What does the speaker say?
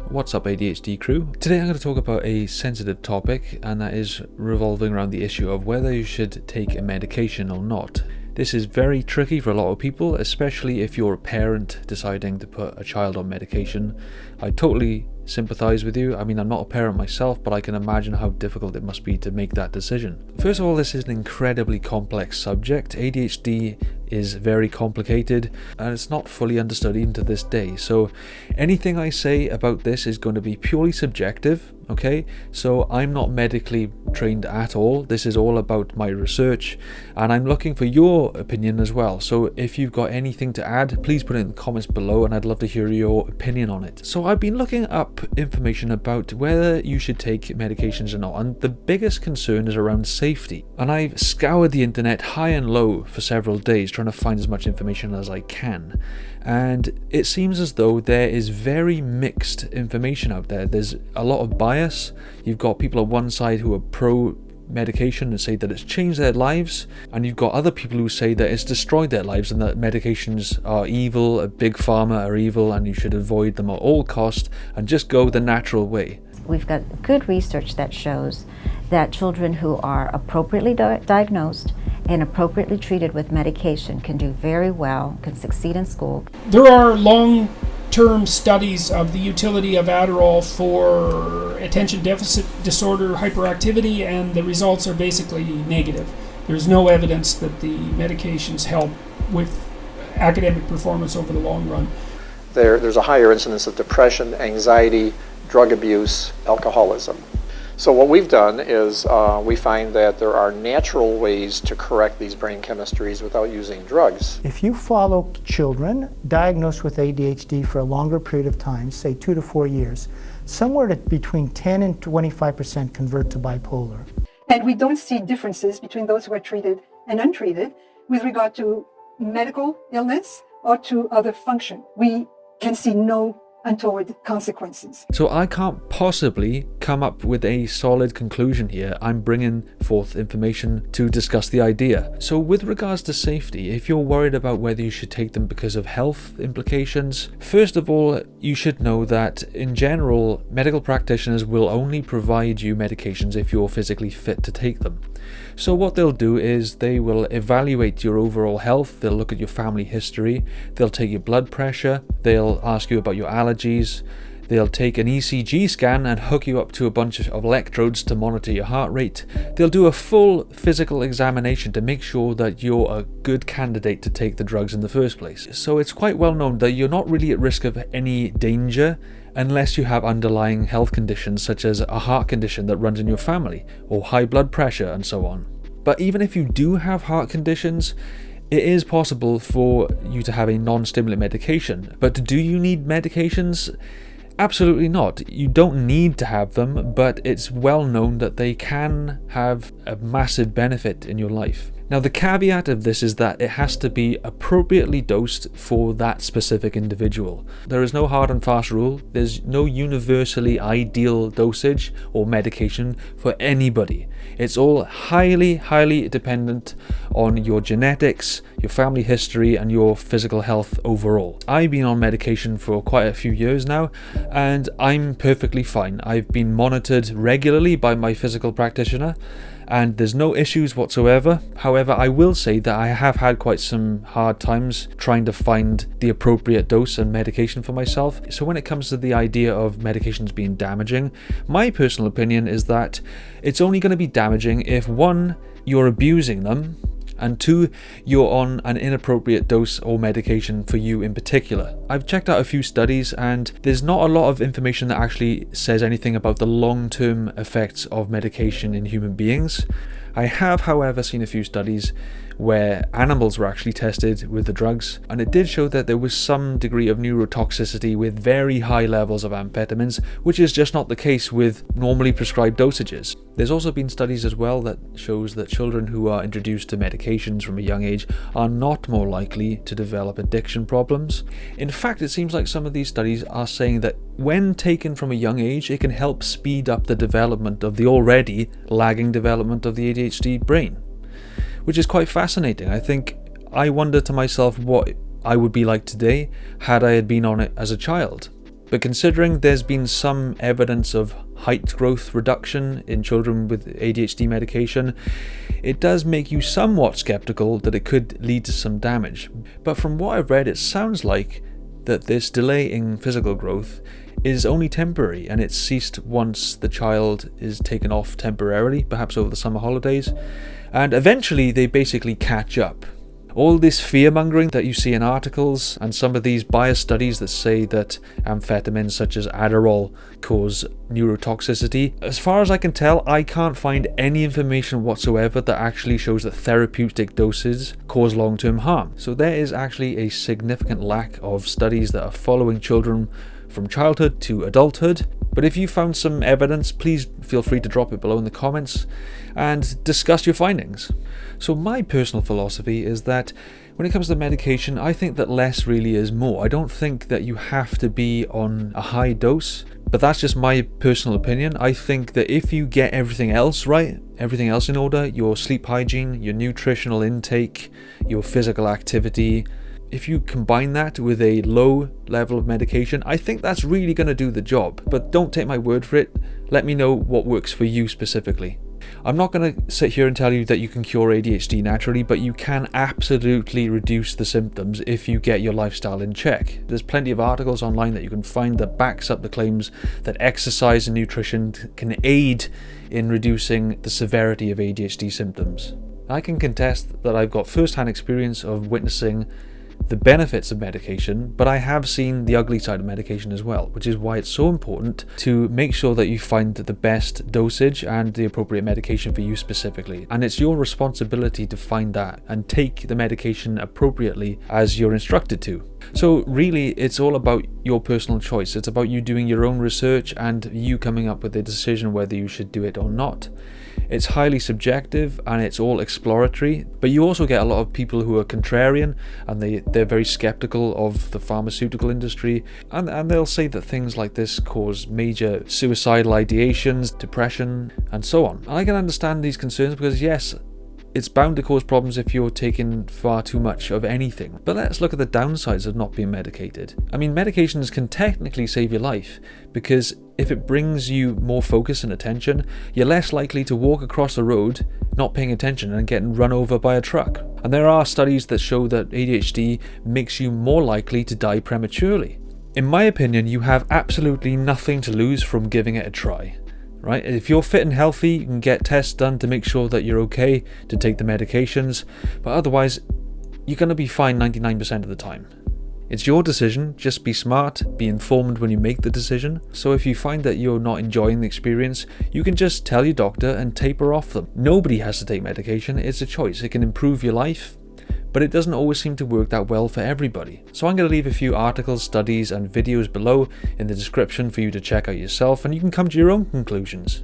What's up, ADHD crew? Today I'm going to talk about a sensitive topic, and that is revolving around the issue of whether you should take a medication or not. This is very tricky for a lot of people, especially if you're a parent deciding to put a child on medication. I totally sympathize with you. I mean, I'm not a parent myself, but I can imagine how difficult it must be to make that decision. First of all, this is an incredibly complex subject. ADHD is very complicated and it's not fully understood even to this day. So anything I say about this is going to be purely subjective, okay? So I'm not medically trained at all. This is all about my research and I'm looking for your opinion as well. So if you've got anything to add, please put it in the comments below and I'd love to hear your opinion on it. So I've been looking up information about whether you should take medications or not, and the biggest concern is around safety. And I've scoured the internet high and low for several days trying to find as much information as I can, and it seems as though there is very mixed information out there. There's a lot of bias. You've got people on one side who are pro medication and say that it's changed their lives, and you've got other people who say that it's destroyed their lives and that medications are evil, a big pharma are evil, and you should avoid them at all cost and just go the natural way. We've got good research that shows that children who are appropriately diagnosed and appropriately treated with medication can do very well, can succeed in school. There are long-term studies of the utility of Adderall for attention deficit disorder, hyperactivity, and the results are basically negative. There's no evidence that the medications help with academic performance over the long run. There's a higher incidence of depression, anxiety, drug abuse, alcoholism. So what we've done is we find that there are natural ways to correct these brain chemistries without using drugs. If you follow children diagnosed with ADHD for a longer period of time, say 2 to 4 years, somewhere between 10 and 25% convert to bipolar. And we don't see differences between those who are treated and untreated with regard to medical illness or to other function. We can see no untoward consequences. So I can't possibly come up with a solid conclusion here. I'm bringing forth information to discuss the idea. So with regards to safety, if you're worried about whether you should take them because of health implications, first of all, you should know that in general, medical practitioners will only provide you medications if you're physically fit to take them. So what they'll do is they will evaluate your overall health, they'll look at your family history, they'll take your blood pressure, they'll ask you about your allergies, they'll take an ECG scan and hook you up to a bunch of electrodes to monitor your heart rate. They'll do a full physical examination to make sure that you're a good candidate to take the drugs in the first place. So it's quite well known that you're not really at risk of any danger unless you have underlying health conditions such as a heart condition that runs in your family or high blood pressure and so on. But even if you do have heart conditions, it is possible for you to have a non-stimulant medication. But do you need medications? Absolutely not. You don't need to have them, but it's well known that they can have a massive benefit in your life. Now, the caveat of this is that it has to be appropriately dosed for that specific individual. There is no hard and fast rule. There's no universally ideal dosage or medication for anybody. It's all highly dependent on your genetics, your family history, and your physical health overall. I've been on medication for quite a few years now, and I'm perfectly fine. I've been monitored regularly by my physical practitioner, and there's no issues whatsoever. However, I will say that I have had quite some hard times trying to find the appropriate dose and medication for myself. So when it comes to the idea of medications being damaging, my personal opinion is that it's only going to be damaging if 1, you're abusing them, and 2, you're on an inappropriate dose or medication for you in particular. I've checked out a few studies and there's not a lot of information that actually says anything about the long-term effects of medication in human beings. I have, however, seen a few studies where animals were actually tested with the drugs, and it did show that there was some degree of neurotoxicity with very high levels of amphetamines, which is just not the case with normally prescribed dosages. There's also been studies as well that shows that children who are introduced to medications from a young age are not more likely to develop addiction problems. In fact, it seems like some of these studies are saying that when taken from a young age, it can help speed up the development of the already lagging development of the ADHD brain, which is quite fascinating. I wonder to myself what I would be like today had I had been on it as a child. But considering there's been some evidence of height growth reduction in children with ADHD medication, it does make you somewhat skeptical that it could lead to some damage. But from what I've read, it sounds like that this delay in physical growth is only temporary, and it's ceased once the child is taken off temporarily, perhaps over the summer holidays, and eventually they basically catch up. All this fear-mongering that you see in articles and some of these biased studies that say that amphetamines such as Adderall cause neurotoxicity, as far as I can tell, I can't find any information whatsoever that actually shows that therapeutic doses cause long-term harm. So there is actually a significant lack of studies that are following children from childhood to adulthood. But if you found some evidence, please feel free to drop it below in the comments and discuss your findings. So my personal philosophy is that when it comes to medication, I think that less really is more. I don't think that you have to be on a high dose, but that's just my personal opinion. I think that if you get everything else right, everything else in order, your sleep hygiene, your nutritional intake, your physical activity, if you combine that with a low level of medication, I think that's really going to do the job. But don't take my word for it. Let me know what works for you specifically. I'm not going to sit here and tell you that you can cure ADHD naturally, but you can absolutely reduce the symptoms if you get your lifestyle in check. There's plenty of articles online that you can find that backs up the claims that exercise and nutrition can aid in reducing the severity of ADHD symptoms. I can contest that I've got first-hand experience of witnessing the benefits of medication, but I have seen the ugly side of medication as well, which is why it's so important to make sure that you find the best dosage and the appropriate medication for you specifically. And it's your responsibility to find that and take the medication appropriately as you're instructed to. So really, it's all about your personal choice. It's about you doing your own research and you coming up with a decision whether you should do it or not. It's highly subjective and it's all exploratory, but you also get a lot of people who are contrarian and they're very skeptical of the pharmaceutical industry, and they'll say that things like this cause major suicidal ideations, depression, and so on. And I can understand these concerns because yes, it's bound to cause problems if you're taking far too much of anything. But let's look at the downsides of not being medicated. I mean, medications can technically save your life because if it brings you more focus and attention, you're less likely to walk across the road not paying attention and getting run over by a truck. And there are studies that show that ADHD makes you more likely to die prematurely. In my opinion, you have absolutely nothing to lose from giving it a try. Right? If you're fit and healthy, you can get tests done to make sure that you're okay to take the medications, but otherwise, you're going to be fine 99% of the time. It's your decision, just be smart, be informed when you make the decision. So if you find that you're not enjoying the experience, you can just tell your doctor and taper off them. Nobody has to take medication, it's a choice. It can improve your life, but it doesn't always seem to work that well for everybody. So I'm going to leave a few articles, studies, and videos below in the description for you to check out yourself, and you can come to your own conclusions.